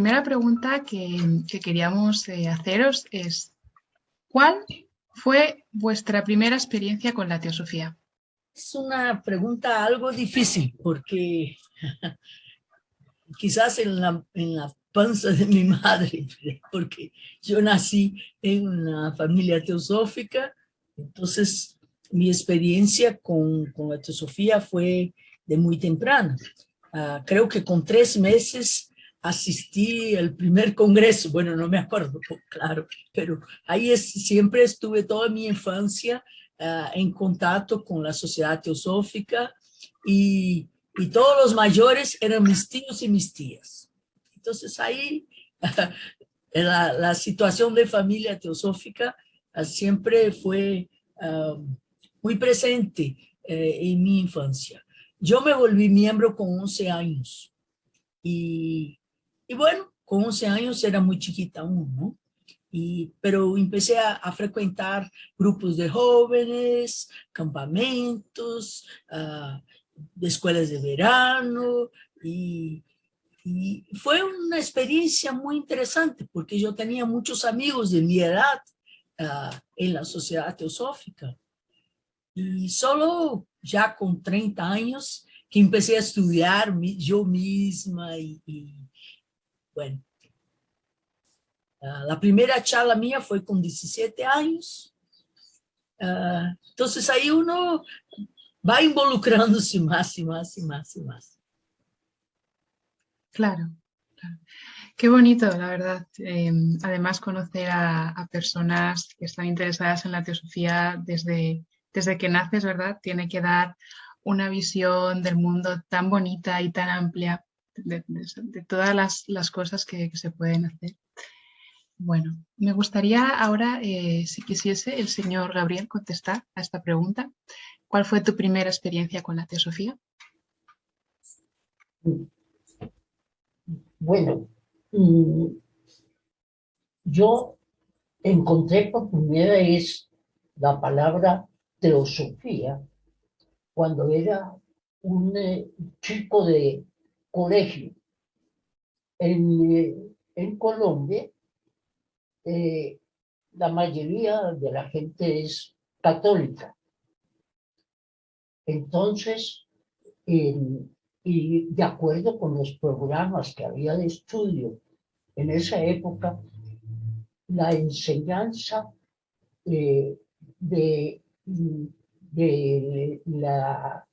primera pregunta que queríamos haceros es, ¿cuál fue vuestra primera experiencia con la teosofía? Es una pregunta algo difícil porque quizás en la panza de mi madre, porque yo nací en una familia teosófica, entonces mi experiencia con la teosofía fue de muy temprana. Creo que con 3 meses asistí al primer congreso, bueno, no me acuerdo, claro, pero ahí siempre estuve toda mi infancia en contacto con la sociedad teosófica y todos los mayores eran mis tíos y mis tías. Entonces ahí la situación de familia teosófica siempre fue muy presente en mi infancia. Yo me volví miembro con 11 años y bueno, con 11 años era muy chiquita aún, ¿no? Pero empecé a frecuentar grupos de jóvenes, campamentos, de escuelas de verano y fue una experiencia muy interesante porque yo tenía muchos amigos de mi edad en la sociedad teosófica y solo ya con 30 años que empecé a estudiar yo misma bueno, la primera charla mía fue con 17 años, entonces ahí uno va involucrándose más y más y más y más. Claro, claro. Qué bonito, la verdad. Además, conocer a personas que están interesadas en la teosofía desde que naces, ¿verdad? Tiene que dar una visión del mundo tan bonita y tan amplia de todas las cosas que se pueden hacer. Bueno, me gustaría ahora, si quisiese, el señor Gabriel contestar a esta pregunta. ¿Cuál fue tu primera experiencia con la teosofía? Bueno, yo encontré por primera vez la palabra teosofía cuando era un chico de colegio. En Colombia, la mayoría de la gente es católica. Entonces, y de acuerdo con los programas que había de estudio en esa época, la enseñanza de la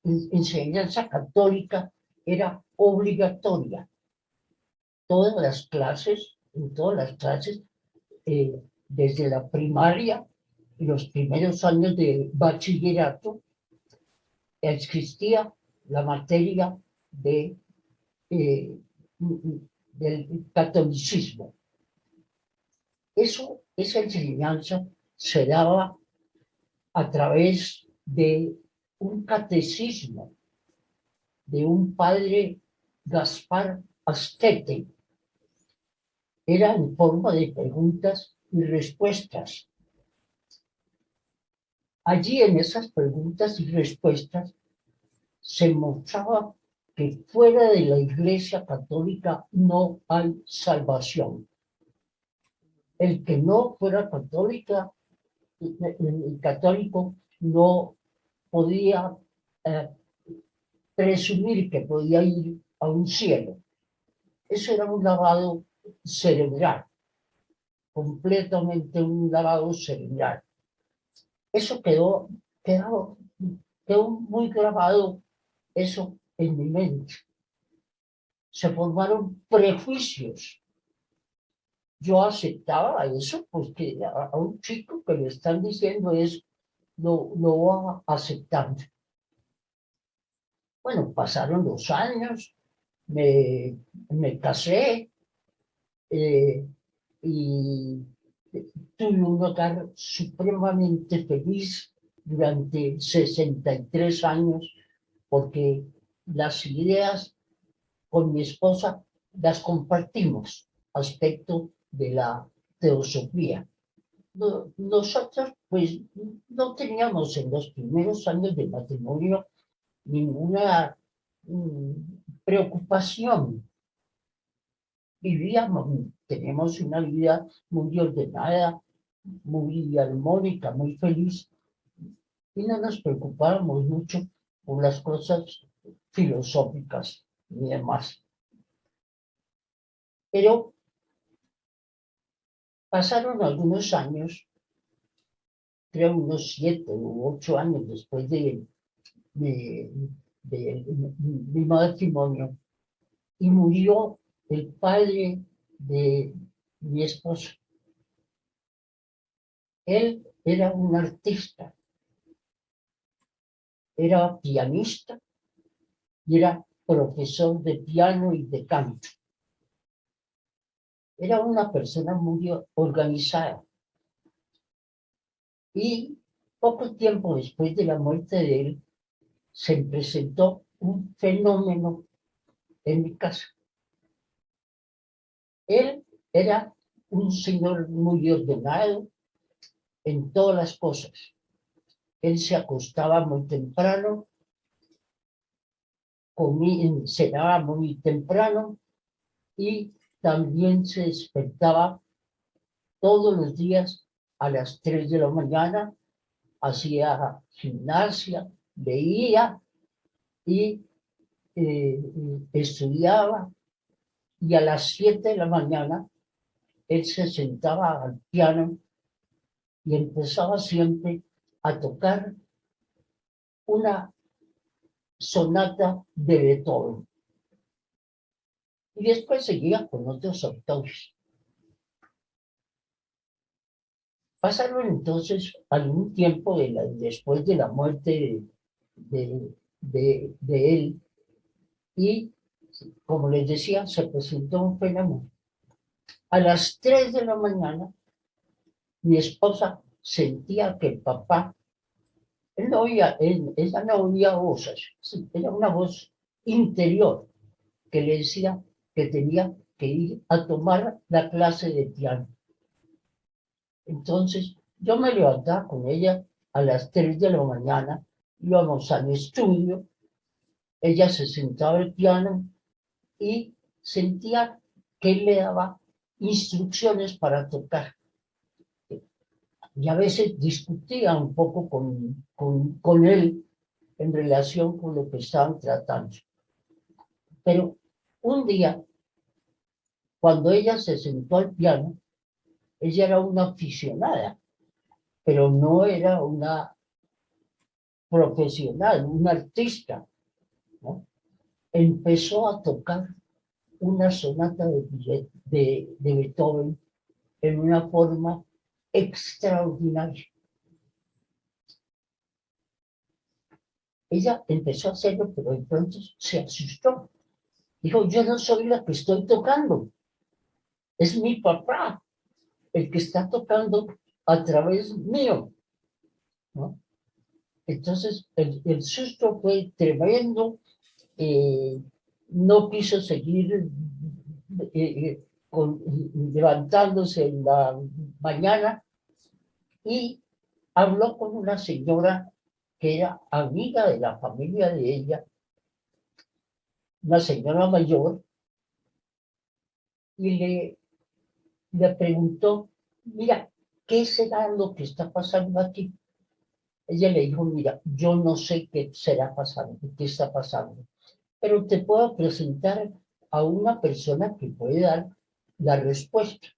enseñanza católica era obligatoria. En todas las clases, desde la primaria y los primeros años de bachillerato, existía la materia del catolicismo. Esa enseñanza se daba a través de un catecismo de un padre Gaspar Astete. Era en forma de preguntas y respuestas. Allí en esas preguntas y respuestas se mostraba que fuera de la Iglesia Católica no hay salvación. El que no fuera católico no podía presumir que podía ir a un cielo. Eso era un lavado cerebral, completamente un lavado cerebral. Eso quedó muy grabado eso en mi mente. Se formaron prejuicios. Yo aceptaba eso porque a un chico que le están diciendo eso, lo va aceptando. Bueno, pasaron los años, me casé y tuve un hogar supremamente feliz durante 63 años porque las ideas con mi esposa las compartimos aspecto de la teosofía. Nosotros pues no teníamos en los primeros años de matrimonio ninguna preocupación vivíamos, teníamos una vida muy ordenada, muy armónica, muy feliz, y no nos preocupábamos mucho por las cosas filosóficas ni demás. Pero pasaron algunos años, creo unos 7 u 8 años después de mi matrimonio, y murió el padre de mi esposo. Él era un artista, era pianista y era profesor de piano y de canto. Era una persona muy organizada. Y poco tiempo después de la muerte de él, se presentó un fenómeno en mi casa. Él era un señor muy ordenado en todas las cosas. Él se acostaba muy temprano, cenaba muy temprano y también se despertaba todos los días a las 3 de la mañana, hacía gimnasia, leía y estudiaba, y a las 7 de la mañana él se sentaba al piano y empezaba siempre a tocar una sonata de Beethoven. Y después seguía con otros autores. Pasaron entonces algún tiempo después de la muerte de él, y como les decía, se presentó un fenómeno. A las 3 de la mañana, mi esposa sentía que el papá, ella no oía voces, era una voz interior que le decía que tenía que ir a tomar la clase de piano. Entonces, yo me levantaba con ella a las 3 de la mañana, íbamos al estudio, ella se sentaba al piano y sentía que él le daba instrucciones para tocar. Y a veces discutía un poco con él en relación con lo que estaban tratando. Pero un día, cuando ella se sentó al piano, ella era una aficionada, pero no era una profesional, un artista, ¿no? Empezó a tocar una sonata de Beethoven en una forma extraordinaria. Ella empezó a hacerlo, pero de pronto se asustó. Dijo, yo no soy la que estoy tocando, es mi papá el que está tocando a través mío, ¿no? Entonces el susto fue tremendo, no quiso seguir levantándose en la mañana, y habló con una señora que era amiga de la familia de ella, una señora mayor, y le preguntó, mira, ¿qué será lo que está pasando aquí? Ella le dijo, mira, yo no sé qué será pasando, qué está pasando, pero te puedo presentar a una persona que puede dar la respuesta.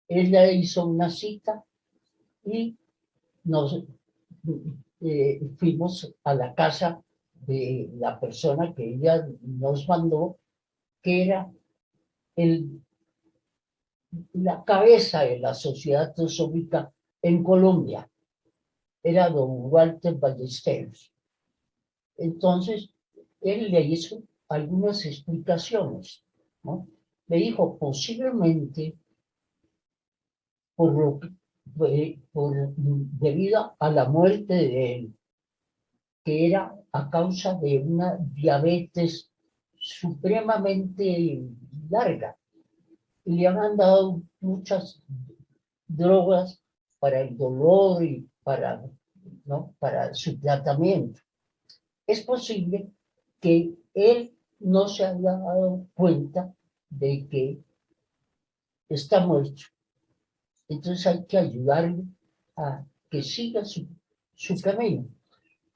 Ella hizo una cita y nos fuimos a la casa de la persona que ella nos mandó, que era la cabeza de la Sociedad Teosófica en Colombia, era don Walter Ballesteros. Entonces, él le hizo algunas explicaciones, ¿no? Le dijo, posiblemente, debido a la muerte de él, que era a causa de una diabetes supremamente larga, y le han dado muchas drogas para el dolor y ¿no? para su tratamiento. Es posible que él no se había dado cuenta de que está muerto. Entonces hay que ayudarle a que siga su camino.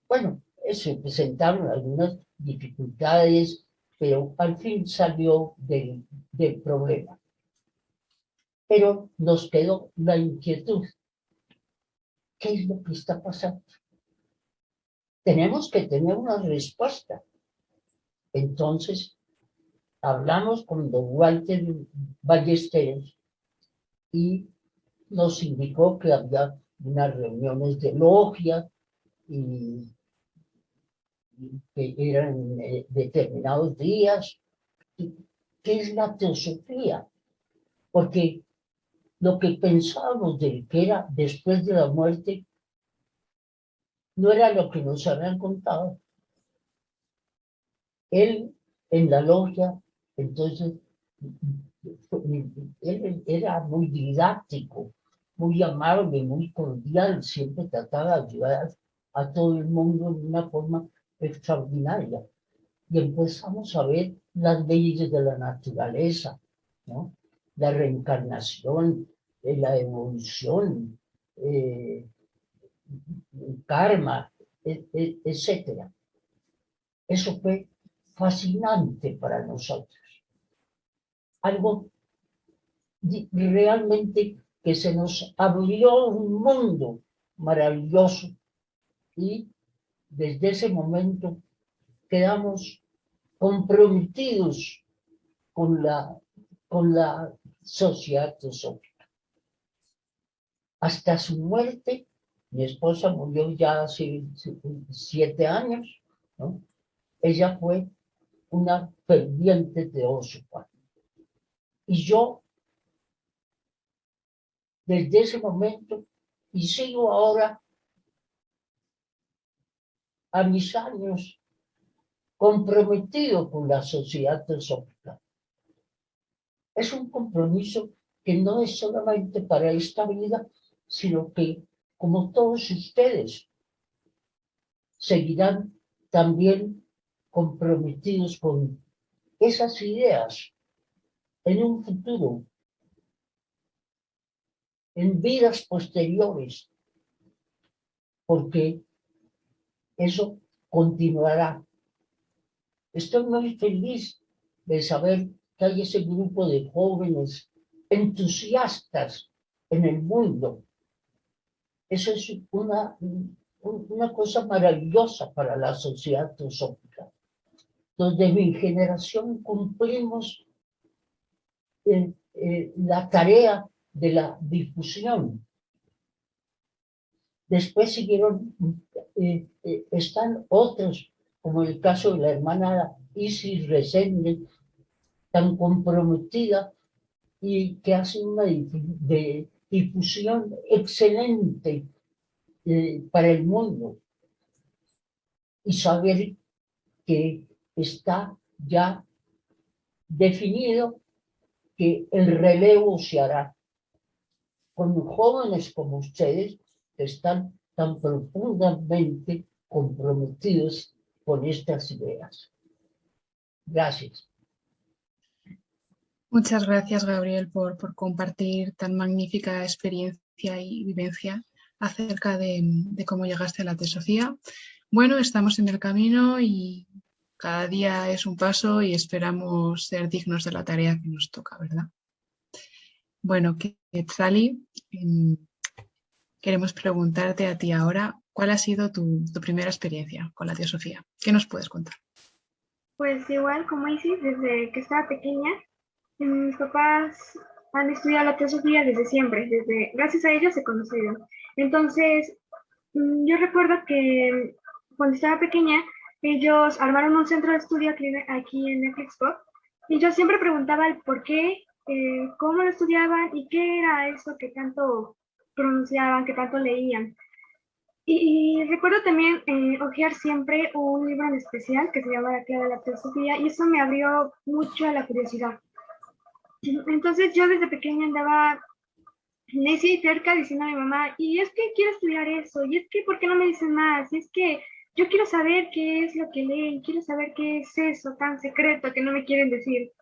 Bueno, se presentaron algunas dificultades, pero al fin salió del problema. Pero nos quedó la inquietud. ¿Qué es lo que está pasando? Tenemos que tener una respuesta. Entonces, hablamos con don Walter Ballesteros y nos indicó que había unas reuniones de logia y que eran determinados días. ¿Qué es la teosofía? Porque lo que pensábamos de que era después de la muerte no era lo que nos habían contado. Él en la logia, entonces, él era muy didáctico, muy amable, muy cordial, siempre trataba de ayudar a todo el mundo de una forma extraordinaria. Y empezamos a ver las leyes de la naturaleza, ¿no? La reencarnación, la evolución, el karma, etc. Eso fue fascinante para nosotros. Algo realmente que se nos abrió un mundo maravilloso y desde ese momento quedamos comprometidos con la sociedad teosófica. Hasta su muerte, mi esposa murió ya hace 7 años, ¿no? Ella fue una ferviente teósofa. Y yo, desde ese momento, y sigo ahora, a mis años, comprometido con la sociedad teosófica. Es un compromiso que no es solamente para esta vida, sino que, como todos ustedes, seguirán también comprometidos con esas ideas en un futuro, en vidas posteriores, porque eso continuará. Estoy muy feliz de saber que hay ese grupo de jóvenes entusiastas en el mundo. Eso es una cosa maravillosa para la sociedad teosófica. Donde mi generación cumplimos la tarea de la difusión. Después siguieron, están otros, como el caso de la hermana Isis Resende, tan comprometida y que hace una difusión excelente para el mundo. Y saber que está ya definido que el relevo se hará con jóvenes como ustedes que están tan profundamente comprometidos con estas ideas. Gracias. Muchas gracias, Gabriel, por compartir tan magnífica experiencia y vivencia acerca de cómo llegaste a la teosofía. Bueno, estamos en el camino y cada día es un paso y esperamos ser dignos de la tarea que nos toca, ¿verdad? Bueno, Quetzali, queremos preguntarte a ti ahora, ¿cuál ha sido tu primera experiencia con la teosofía? ¿Qué nos puedes contar? Pues igual como Isis, desde que estaba pequeña, mis papás han estudiado la teosofía desde siempre, gracias a ellos he conocido. Entonces, yo recuerdo que cuando estaba pequeña, ellos armaron un centro de estudio aquí en Netflixpop y yo siempre preguntaba el por qué, cómo lo estudiaban y qué era eso que tanto pronunciaban, que tanto leían. Y recuerdo también hojear siempre un libro en especial que se llama La clave de la teosofía y eso me abrió mucho a la curiosidad. Entonces yo desde pequeña andaba necia y cerca diciendo a mi mamá, y es que quiero estudiar eso, y es que ¿por qué no me dicen más? Y es que yo quiero saber qué es lo que leen, quiero saber qué es eso tan secreto que no me quieren decir.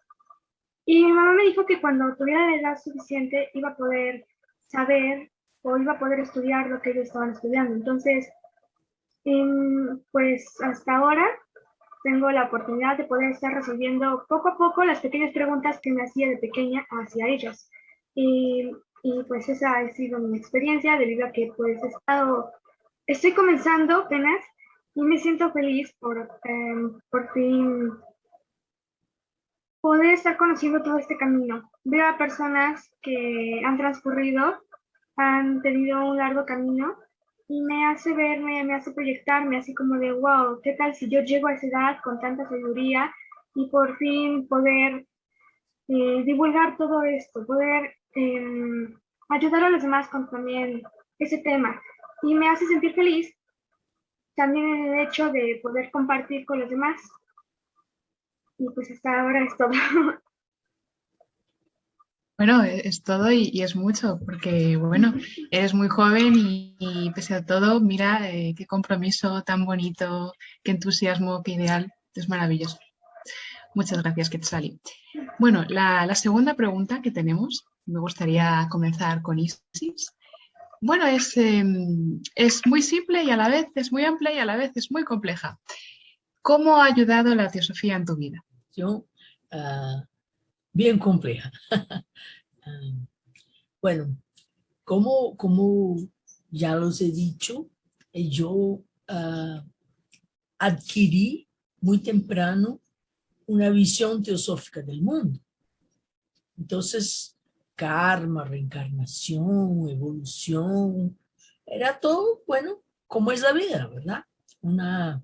Y mi mamá me dijo que cuando tuviera la edad suficiente iba a poder saber o iba a poder estudiar lo que ellos estaban estudiando. Entonces, pues hasta ahora tengo la oportunidad de poder estar resolviendo poco a poco las pequeñas preguntas que me hacía de pequeña hacia ellos. Y pues esa ha sido mi experiencia debido a que pues estoy comenzando apenas y me siento feliz por fin poder estar conociendo todo este camino. Veo a personas que han transcurrido, han tenido un largo camino y me hace verme, me hace proyectarme así como de, wow, ¿qué tal si yo llego a esa edad con tanta sabiduría y por fin poder divulgar todo esto, poder ayudar a los demás con también ese tema? Y me hace sentir feliz también el hecho de poder compartir con los demás. Y pues hasta ahora es todo. Bueno, es todo y es mucho, porque bueno, eres muy joven y pese a todo, mira qué compromiso tan bonito, qué entusiasmo, qué ideal, es maravilloso. Muchas gracias, Quetzali. Bueno, la segunda pregunta que tenemos, me gustaría comenzar con Isis. Bueno, es muy simple y a la vez es muy amplia y a la vez es muy compleja. ¿Cómo ha ayudado la teosofía en tu vida? Bien compleja. Bueno, como ya los he dicho, yo adquirí muy temprano una visión teosófica del mundo. Entonces, karma, reencarnación, evolución, era todo, bueno, como es la vida, ¿verdad? Una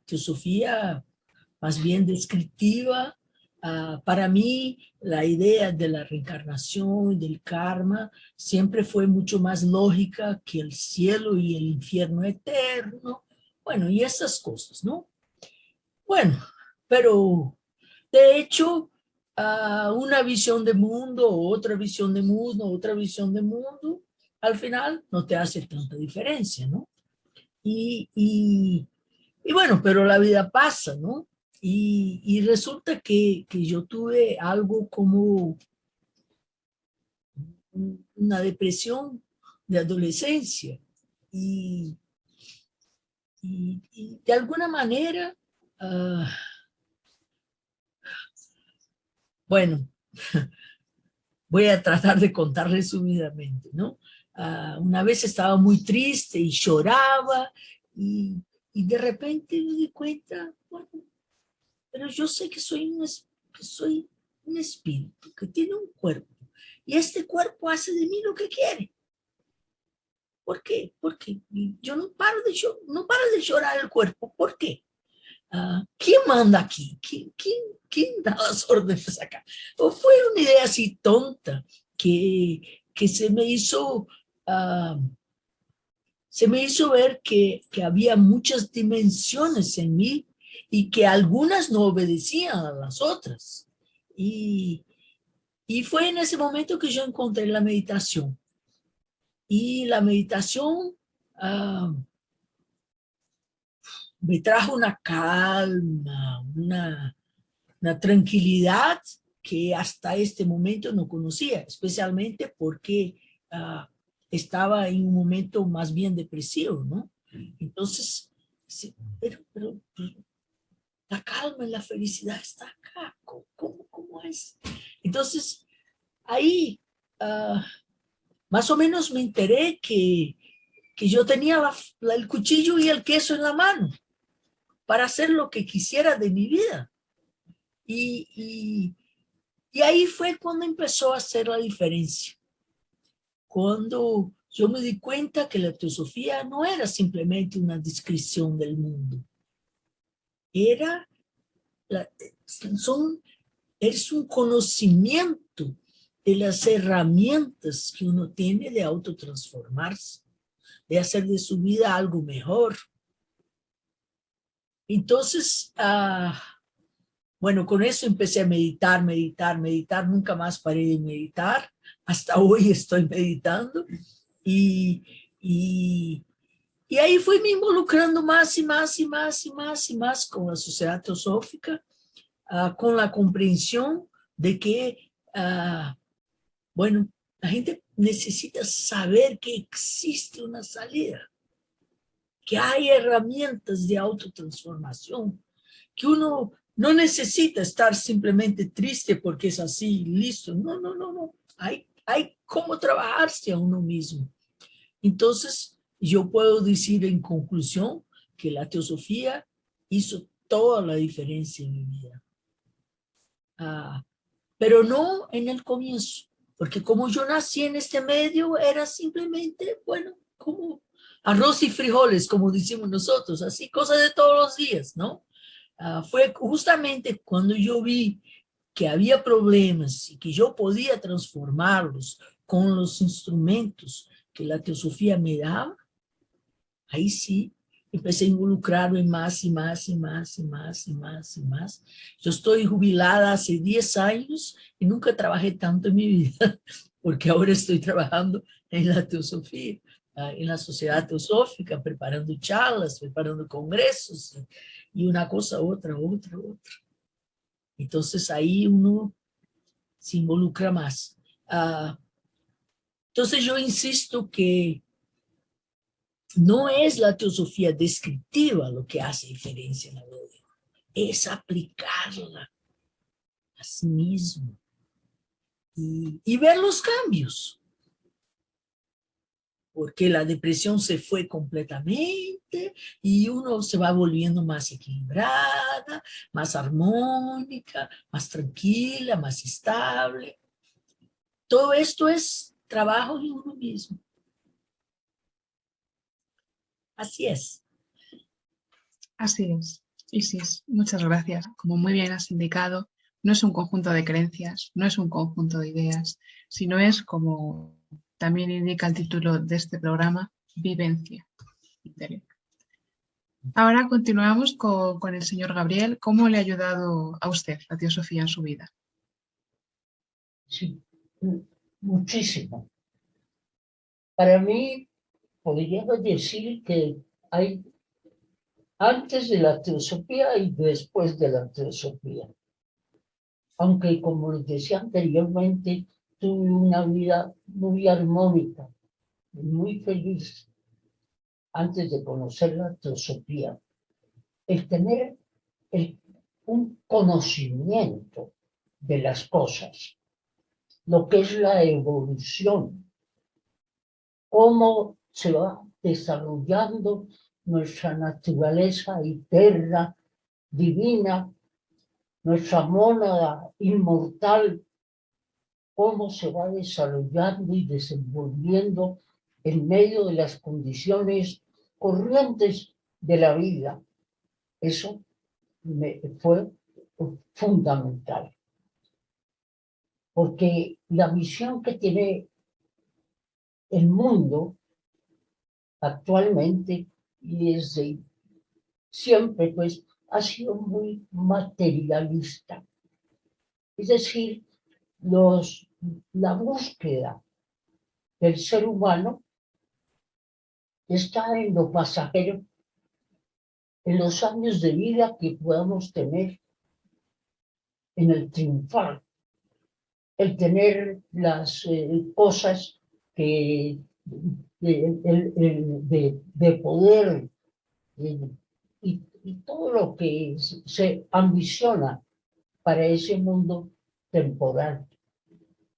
teosofía más bien descriptiva. Para mí, la idea de la reencarnación y del karma siempre fue mucho más lógica que el cielo y el infierno eterno. Bueno, y esas cosas, ¿no? Bueno, pero de hecho, una visión de mundo, otra visión de mundo, otra visión de mundo, al final no te hace tanta diferencia, ¿no? Y bueno, pero la vida pasa, ¿no? Y resulta que yo tuve algo como una depresión de adolescencia y, y de alguna manera, bueno, voy a tratar de contar resumidamente, ¿no? Una vez estaba muy triste y lloraba y de repente me di cuenta, bueno, pero yo sé que soy un espíritu que tiene un cuerpo y este cuerpo hace de mí lo que quiere. ¿Por qué? Porque yo no paro de llorar el cuerpo. ¿Por qué? ¿Quién manda aquí? ¿Quién da las órdenes acá? O fue una idea así tonta que se me hizo ver que había muchas dimensiones en mí y que algunas no obedecían a las otras. Y, y fue en ese momento que yo encontré la meditación. Y la meditación me trajo una calma, una tranquilidad que hasta este momento no conocía, especialmente porque estaba en un momento más bien depresivo, ¿no? Entonces, sí, pero la calma y la felicidad está acá, ¿cómo es? Entonces, ahí más o menos me enteré que yo tenía el cuchillo y el queso en la mano para hacer lo que quisiera de mi vida. Y ahí fue cuando empezó a hacer la diferencia. Cuando yo me di cuenta que la teosofía no era simplemente una descripción del mundo. Es un conocimiento de las herramientas que uno tiene de autotransformarse, de hacer de su vida algo mejor. Entonces, bueno, con eso empecé a meditar, nunca más paré de meditar, hasta hoy estoy meditando y Y ahí fui me involucrando más y más y más y más y más con la sociedad teosófica, con la comprensión de que, bueno, la gente necesita saber que existe una salida, que hay herramientas de autotransformación, que uno no necesita estar simplemente triste porque es así, listo. No, no, no, no. Hay cómo trabajarse a uno mismo. Entonces, yo puedo decir en conclusión que la teosofía hizo toda la diferencia en mi vida. Pero no en el comienzo, porque como yo nací en este medio, era simplemente, bueno, como arroz y frijoles, como decimos nosotros, así, cosas de todos los días, ¿no? Fue justamente cuando yo vi que había problemas y que yo podía transformarlos con los instrumentos que la teosofía me daba, ahí sí empecé a involucrarme más y más y más y más y más y más. Yo estoy jubilada hace 10 años y nunca trabajé tanto en mi vida, porque ahora estoy trabajando en la teosofía, en la sociedad teosófica, preparando charlas, preparando congresos, y una cosa, otra. Entonces ahí uno se involucra más. Entonces yo insisto que no es la teosofía descriptiva lo que hace diferencia en la vida, es aplicarla a sí mismo y ver los cambios. Porque la depresión se fue completamente y uno se va volviendo más equilibrada, más armónica, más tranquila, más estable. Todo esto es trabajo en uno mismo. Así es. Así es. Isis, muchas gracias. Como muy bien has indicado, no es un conjunto de creencias, no es un conjunto de ideas, sino es, como también indica el título de este programa, vivencia interior. Ahora continuamos con el señor Gabriel. ¿Cómo le ha ayudado a usted la teosofía en su vida? Sí, muchísimo. Para mí, podría decir que hay antes de la teosofía y después de la teosofía. Aunque, como les decía anteriormente, tuve una vida muy armónica, muy feliz antes de conocer la teosofía. El tener un conocimiento de las cosas, lo que es la evolución, cómo se va desarrollando nuestra naturaleza eterna, divina, nuestra mónada inmortal, cómo se va desarrollando y desenvolviendo en medio de las condiciones corrientes de la vida. Eso fue fundamental. Porque la visión que tiene el mundo actualmente y desde siempre, pues, ha sido muy materialista. Es decir, la búsqueda del ser humano está en lo pasajero, en los años de vida que podamos tener, en el triunfar, el tener las cosas que de poder y todo lo que se ambiciona para ese mundo temporal.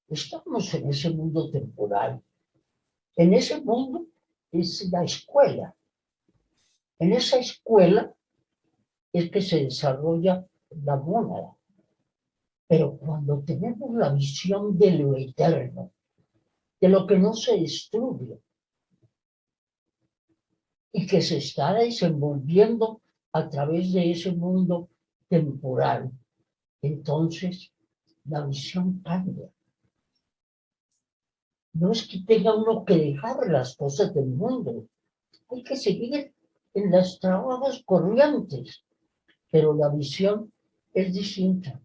Estamos en ese mundo temporal. En ese mundo es la escuela. En esa escuela es que se desarrolla la mónada. Pero cuando tenemos la visión de lo eterno, de lo que no se destruye y que se está desenvolviendo a través de ese mundo temporal, entonces la visión cambia. No es que tenga uno que dejar las cosas del mundo, hay que seguir en los trabajos corrientes, pero la visión es distinta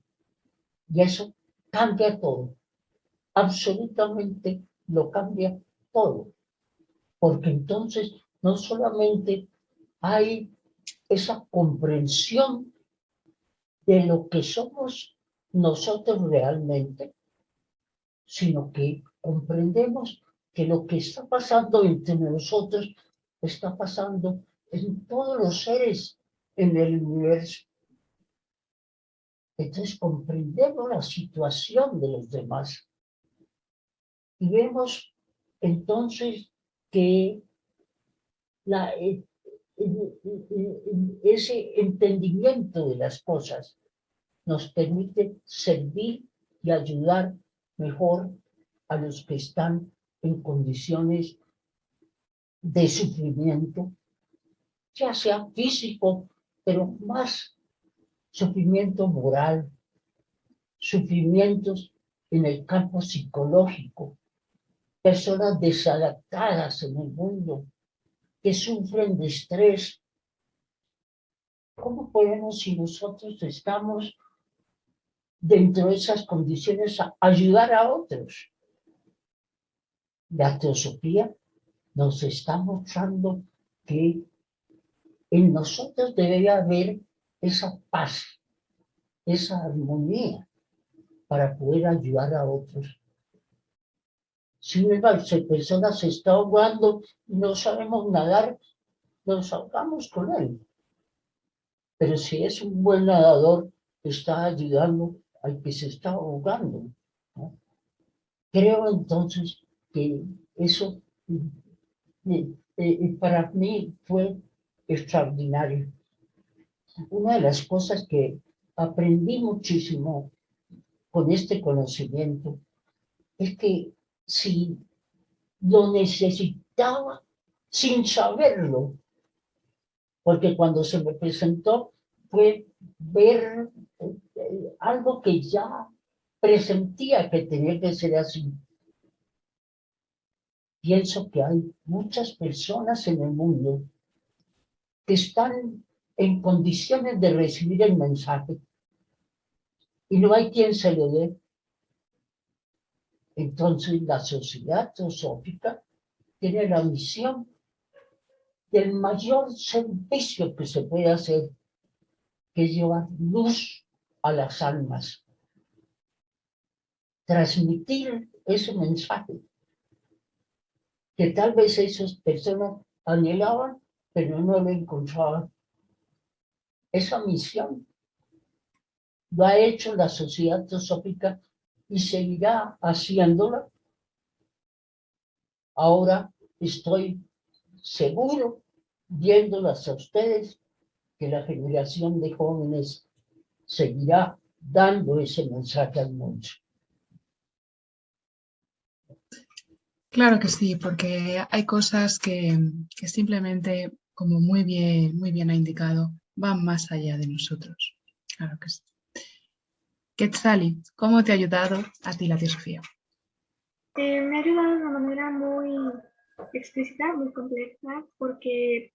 y eso cambia todo, absolutamente lo cambia todo, porque entonces no solamente hay esa comprensión de lo que somos nosotros realmente, sino que comprendemos que lo que está pasando entre nosotros está pasando en todos los seres en el universo. Entonces comprendemos la situación de los demás y vemos entonces que ese entendimiento de las cosas nos permite servir y ayudar mejor a los que están en condiciones de sufrimiento, ya sea físico, pero más sufrimiento moral, sufrimientos en el campo psicológico, personas desadaptadas en el mundo, que sufren de estrés. ¿Cómo podemos, si nosotros estamos dentro de esas condiciones, ayudar a otros? La teosofía nos está mostrando que en nosotros debe haber esa paz, esa armonía para poder ayudar a otros. Si una persona se está ahogando y no sabemos nadar, nos ahogamos con él. Pero si es un buen nadador, está ayudando al que se está ahogando, ¿no? Creo entonces que eso para mí fue extraordinario. Una de las cosas que aprendí muchísimo con este conocimiento es que si lo necesitaba sin saberlo, porque cuando se me presentó fue ver algo que ya presentía que tenía que ser así. Pienso que hay muchas personas en el mundo que están en condiciones de recibir el mensaje y no hay quien se lo dé. Entonces la sociedad teosófica tiene la misión del mayor servicio que se puede hacer, que es llevar luz a las almas, transmitir ese mensaje que tal vez esas personas anhelaban, pero no lo encontraban. Esa misión lo ha hecho la sociedad teosófica y seguirá haciéndola. Ahora estoy seguro, viéndolas a ustedes, que la generación de jóvenes seguirá dando ese mensaje al mundo. Claro que sí, porque hay cosas que simplemente, como muy bien ha indicado, van más allá de nosotros. Claro que sí. Quetzali, ¿cómo te ha ayudado a ti la teosofía? Me ha ayudado de una manera muy explícita, muy compleja, porque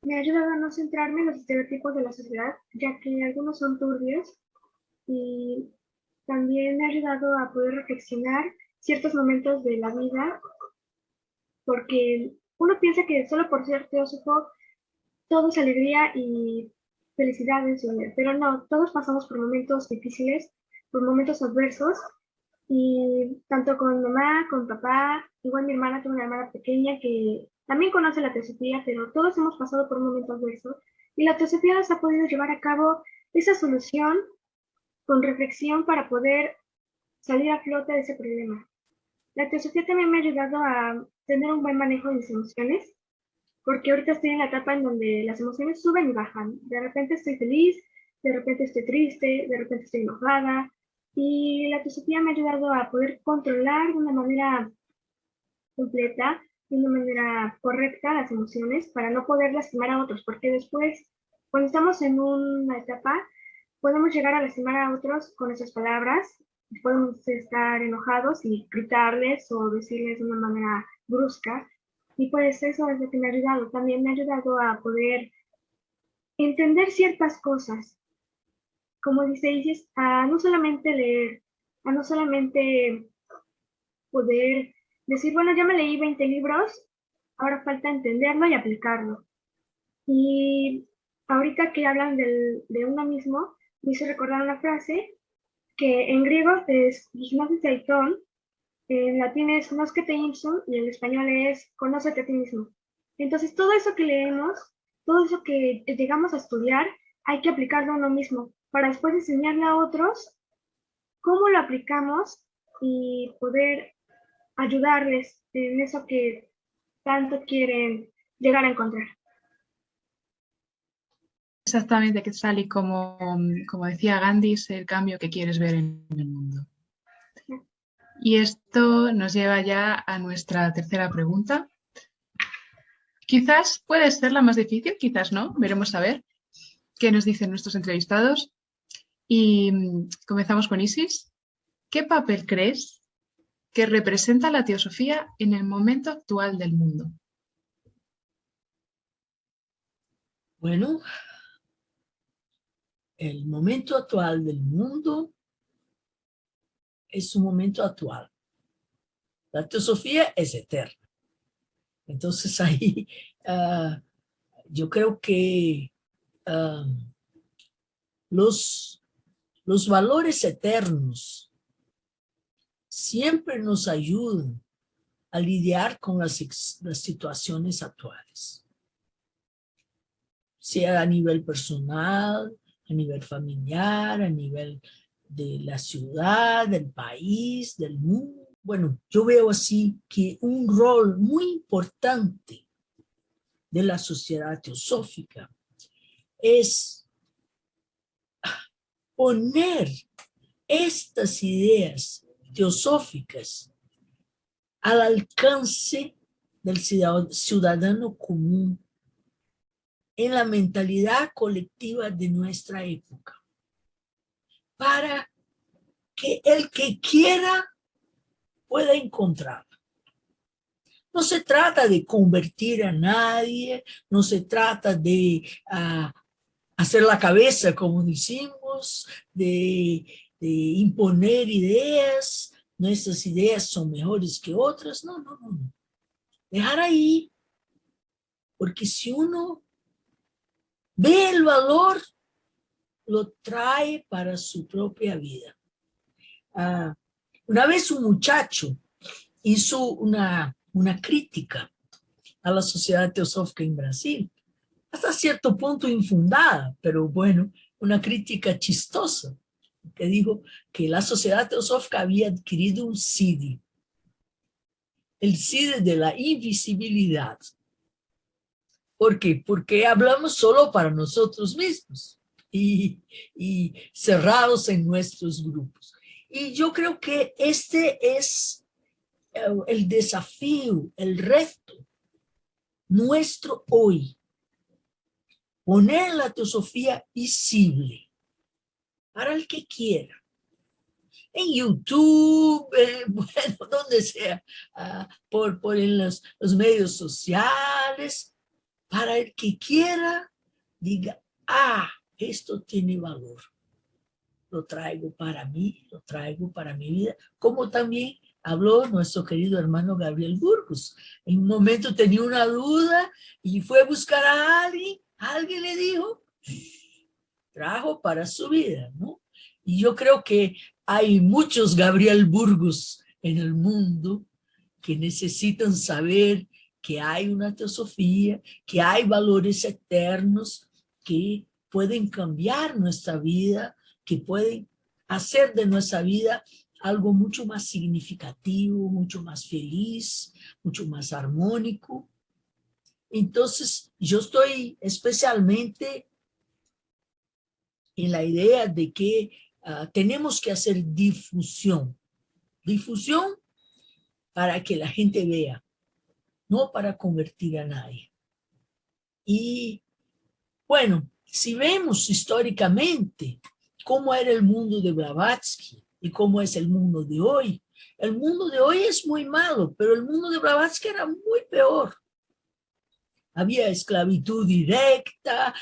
me ha ayudado a no centrarme en los estereotipos de la sociedad, ya que algunos son turbios, y también me ha ayudado a poder reflexionar ciertos momentos de la vida, porque uno piensa que solo por ser teósofo todo es alegría y felicidad en su vida, pero no, todos pasamos por momentos difíciles, por momentos adversos, y tanto con mamá, con papá, igual mi hermana, tengo una hermana pequeña que también conoce la teosofía, pero todos hemos pasado por un momento adverso, y la teosofía nos ha podido llevar a cabo esa solución con reflexión para poder salir a flote de ese problema. La teosofía también me ha ayudado a tener un buen manejo de mis emociones, porque ahorita estoy en la etapa en donde las emociones suben y bajan. De repente estoy feliz, de repente estoy triste, de repente estoy enojada. Y la teosofía me ha ayudado a poder controlar de una manera completa, de una manera correcta las emociones para no poder lastimar a otros, porque después, cuando estamos en una etapa, podemos llegar a lastimar a otros con esas palabras, podemos estar enojados y gritarles o decirles de una manera brusca, y pues eso es lo que me ha ayudado. También me ha ayudado a poder entender ciertas cosas, como dice Isis, a no solamente leer, a no solamente poder decir, bueno, ya me leí 20 libros, ahora falta entenderlo y aplicarlo. Y ahorita que hablan de uno mismo, me hizo recordar una frase que en griego es gignosis eiton, en latín es noscete ipsum y en español es conócete a ti mismo. Entonces todo eso que leemos, todo eso que llegamos a estudiar, hay que aplicarlo a uno mismo para después enseñarle a otros cómo lo aplicamos y poder ayudarles en eso que tanto quieren llegar a encontrar. Exactamente, que sale como decía Gandhi, es el cambio que quieres ver en el mundo. Y esto nos lleva ya a nuestra tercera pregunta. Quizás puede ser la más difícil, quizás no, veremos a ver qué nos dicen nuestros entrevistados. Y comenzamos con Isis. ¿Qué papel crees que representa la teosofía en el momento actual del mundo? Bueno, el momento actual del mundo es un momento actual. La teosofía es eterna. Entonces ahí yo creo que los valores eternos siempre nos ayudan a lidiar con las situaciones actuales, sea a nivel personal, a nivel familiar, a nivel de la ciudad, del país, del mundo. Bueno, yo veo así que un rol muy importante de la sociedad teosófica es poner estas ideas teosóficas al alcance del ciudadano común en la mentalidad colectiva de nuestra época, para que el que quiera pueda encontrar. No se trata de convertir a nadie, no se trata de hacer la cabeza, como decimos, de imponer ideas, nuestras ideas son mejores que otras, no. Dejar ahí, porque si uno ve el valor, lo trae para su propia vida. Una vez un muchacho hizo una crítica a la sociedad teosófica en Brasil, hasta cierto punto infundada, pero bueno, una crítica chistosa, que dijo que la sociedad teosófica había adquirido un SIDI, el SIDI de la invisibilidad. ¿Por qué? Porque hablamos solo para nosotros mismos y cerrados en nuestros grupos. Y yo creo que este es el desafío, el reto nuestro hoy. Poner la teosofía visible para el que quiera. En YouTube, bueno, donde sea, por en los medios sociales, para el que quiera, diga, esto tiene valor. Lo traigo para mí, lo traigo para mi vida, como también habló nuestro querido hermano Gabriel Burgos. En un momento tenía una duda y fue a buscar a alguien le dijo, trajo para su vida, ¿no? Y yo creo que hay muchos Gabriel Burgos en el mundo que necesitan saber que hay una teosofía, que hay valores eternos que pueden cambiar nuestra vida, que pueden hacer de nuestra vida algo mucho más significativo, mucho más feliz, mucho más armónico. Entonces, yo estoy especialmente en la idea de que tenemos que hacer difusión para que la gente vea, no para convertir a nadie. Y bueno, si vemos históricamente cómo era el mundo de Blavatsky y cómo es el mundo de hoy es muy malo, pero el mundo de Blavatsky era muy peor. Había esclavitud directa,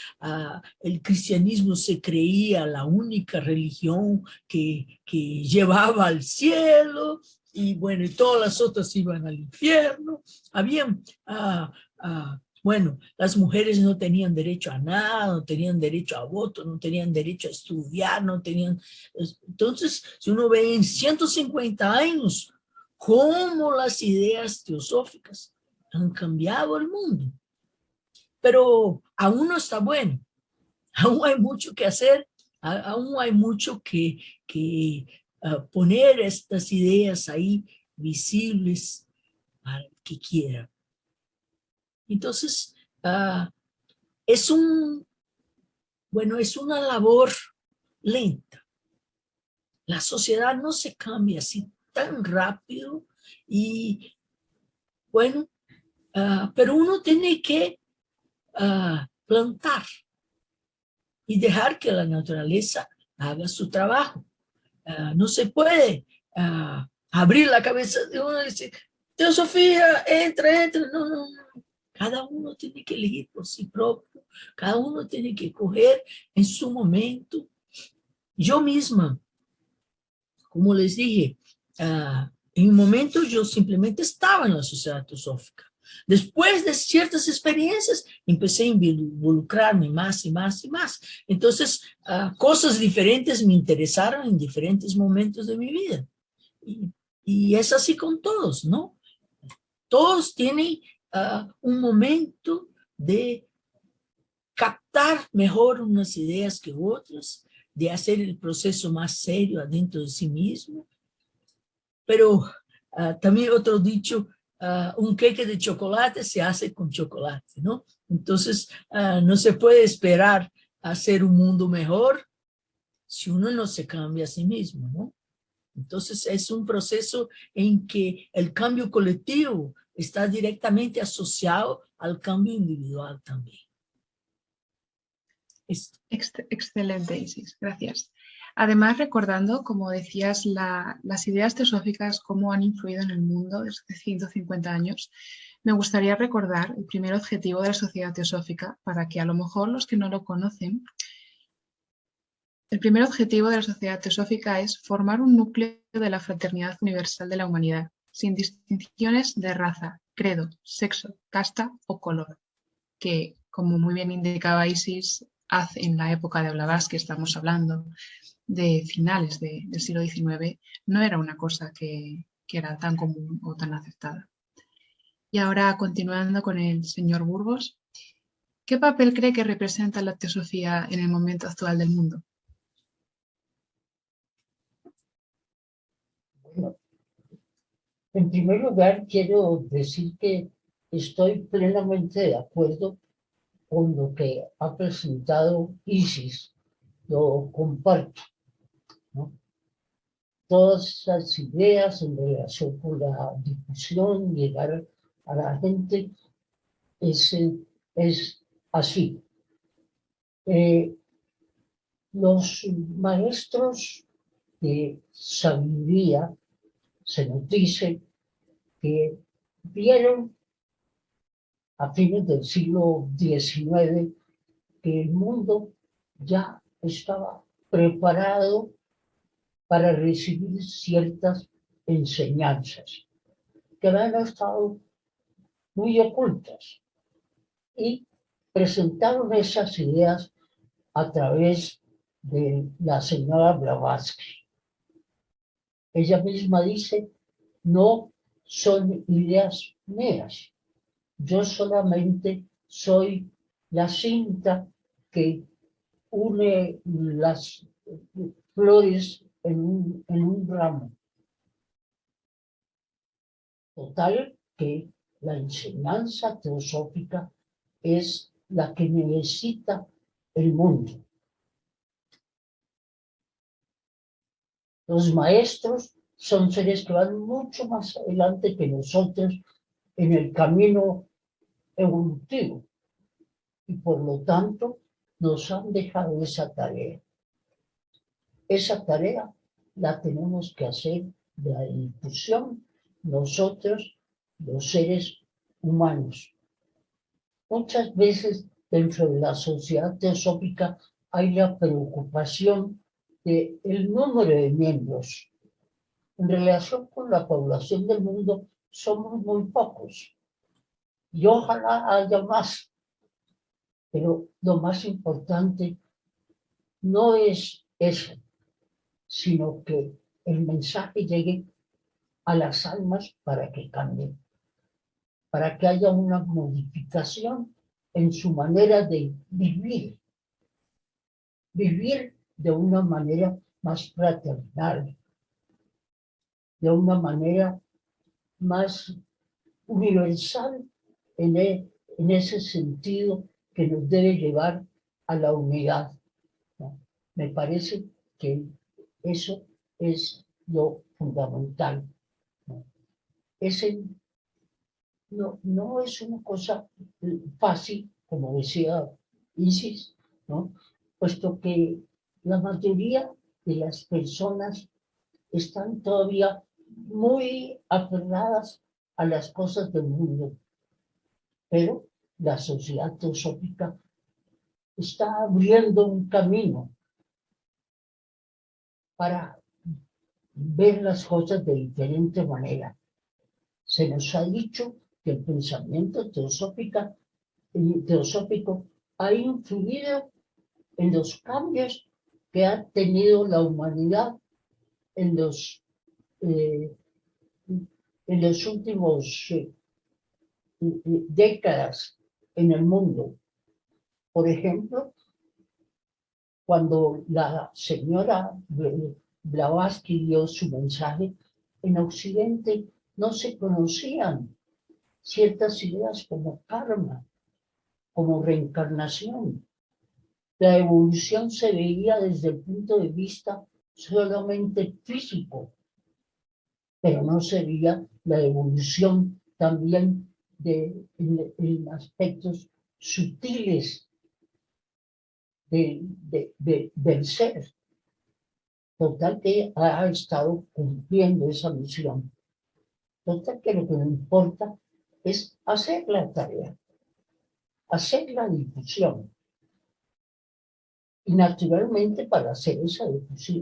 el cristianismo se creía la única religión que llevaba al cielo, y bueno, y todas las otras iban al infierno. Habían, bueno, las mujeres no tenían derecho a nada, no tenían derecho a voto, no tenían derecho a estudiar, no tenían... Entonces, si uno ve en 150 años cómo las ideas teosóficas han cambiado el mundo. Pero aún no está bueno, aún hay mucho que hacer, aún hay mucho que poner estas ideas ahí visibles para el que quiera. Entonces, es una labor lenta. La sociedad no se cambia así tan rápido y bueno, pero uno tiene que plantar y dejar que la naturaleza haga su trabajo. No se puede abrir la cabeza de uno y decir, Teosofía, entra. No. Cada uno tiene que elegir por sí propio. Cada uno tiene que coger en su momento. Yo misma, como les dije, en un momento yo simplemente estaba en la sociedad teosófica. Después de ciertas experiencias, empecé a involucrarme más y más y más. Entonces, cosas diferentes me interesaron en diferentes momentos de mi vida. Y es así con todos, ¿no? Todos tienen un momento de captar mejor unas ideas que otras, de hacer el proceso más serio adentro de sí mismo. Pero también otro dicho, un queque de chocolate se hace con chocolate, ¿no? Entonces, no se puede esperar hacer un mundo mejor si uno no se cambia a sí mismo, ¿no? Entonces, es un proceso en que el cambio colectivo está directamente asociado al cambio individual también. Excelente, Isis, gracias. Además, recordando, como decías, las ideas teosóficas, cómo han influido en el mundo desde 150 años, me gustaría recordar el primer objetivo de la Sociedad Teosófica para que a lo mejor los que no lo conocen. El primer objetivo de la Sociedad Teosófica es formar un núcleo de la fraternidad universal de la humanidad, sin distinciones de raza, credo, sexo, casta o color, que, como muy bien indicaba Isis, en la época de Blavatsky, estamos hablando de finales del siglo XIX, no era una cosa que era tan común o tan aceptada. Y ahora, continuando con el señor Burgos, ¿qué papel cree que representa la teosofía en el momento actual del mundo? Bueno, en primer lugar, quiero decir que estoy plenamente de acuerdo con lo que ha presentado Isis. Lo comparto, ¿no? Todas esas ideas en relación con la difusión, llegar a la gente, es así. Los maestros de sabiduría se nos dice que vieron a fines del siglo XIX que el mundo ya estaba preparado para recibir ciertas enseñanzas que habían estado muy ocultas y presentaron esas ideas a través de la señora Blavatsky. Ella misma dice, no son ideas mías, yo solamente soy la cinta que une las flores en un ramo. Total que la enseñanza teosófica es la que necesita el mundo. Los maestros son seres que van mucho más adelante que nosotros en el camino evolutivo y por lo tanto nos han dejado esa tarea. Esa tarea la tenemos que hacer de la difusión nosotros, los seres humanos. Muchas veces dentro de la sociedad teosófica hay la preocupación del número de miembros. en relación con la población del mundo, somos muy pocos. Y ojalá haya más. Pero lo más importante no es eso, sino que el mensaje llegue a las almas para que cambien, para que haya una modificación en su manera de vivir de una manera más fraternal, de una manera más universal en ese sentido que nos debe llevar a la unidad, ¿no? Me parece que eso es lo fundamental, ¿no? No es una cosa fácil, como decía Isis, ¿no? Puesto que la mayoría de las personas están todavía muy aferradas a las cosas del mundo, pero la sociedad teosófica está abriendo un camino para ver las cosas de diferente manera. Se nos ha dicho que el pensamiento teosófico ha influido en los cambios que ha tenido la humanidad en los últimos décadas en el mundo. Por ejemplo, cuando la señora Blavatsky dio su mensaje, en Occidente no se conocían ciertas ideas como karma, como reencarnación. La evolución se veía desde el punto de vista solamente físico, pero no se veía la evolución también en aspectos sutiles del ser. Total que ha estado cumpliendo esa misión. Total que lo que me importa es hacer la tarea, hacer la difusión. Y naturalmente para hacer esa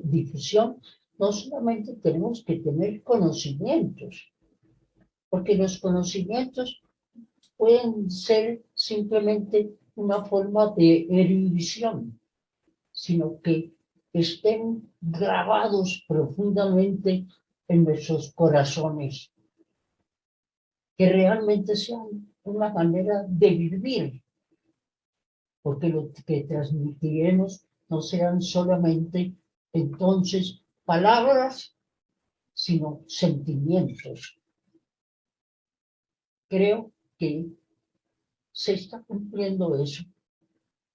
difusión no solamente tenemos que tener conocimientos, porque los conocimientos pueden ser simplemente una forma de erudición, sino que estén grabados profundamente en nuestros corazones, que realmente sean una manera de vivir, porque lo que transmitiremos no serán solamente entonces palabras, sino sentimientos. Creo que se está cumpliendo eso,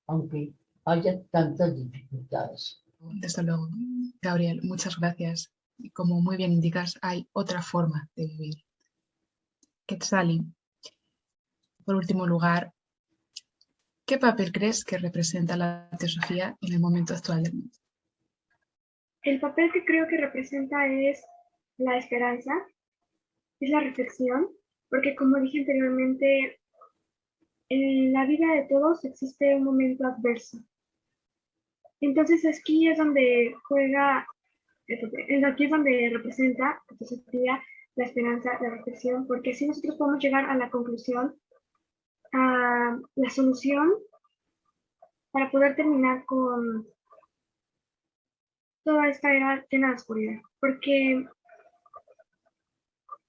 aunque haya tantas dificultades. Desde luego, Gabriel, muchas gracias. Y como muy bien indicas, hay otra forma de vivir. Quetzali, por último lugar, ¿qué papel crees que representa la teosofía en el momento actual del mundo? El papel que creo que representa es la esperanza, es la reflexión, porque como dije anteriormente, en la vida de todos existe un momento adverso. Entonces aquí es donde aquí es donde representa la teosofía, la esperanza, la reflexión, porque así nosotros podemos llegar a la conclusión, a la solución para poder terminar con toda esta era llena de oscuridad. Porque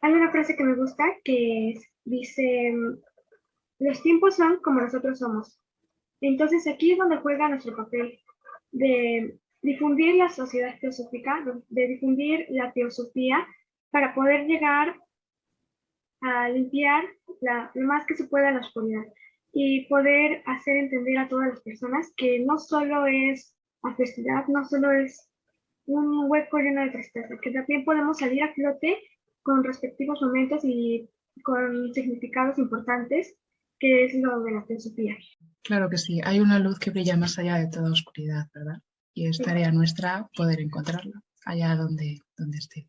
hay una frase que me gusta que dice, los tiempos son como nosotros somos. Entonces aquí es donde juega nuestro papel de difundir la sociedad teosófica, de difundir la teosofía para poder llegar a limpiar lo más que se pueda la oscuridad y poder hacer entender a todas las personas que no solo es adversidad, no solo es un hueco lleno de tristeza, que también podemos salir a flote con respectivos momentos y con significados importantes, que es lo de la teosofía. Claro que sí, hay una luz que brilla más allá de toda oscuridad, ¿verdad? Y es tarea nuestra poder encontrarla allá donde esté.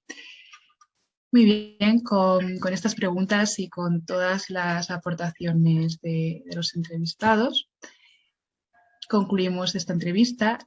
Muy bien, con estas preguntas y con todas las aportaciones de los entrevistados, concluimos esta entrevista.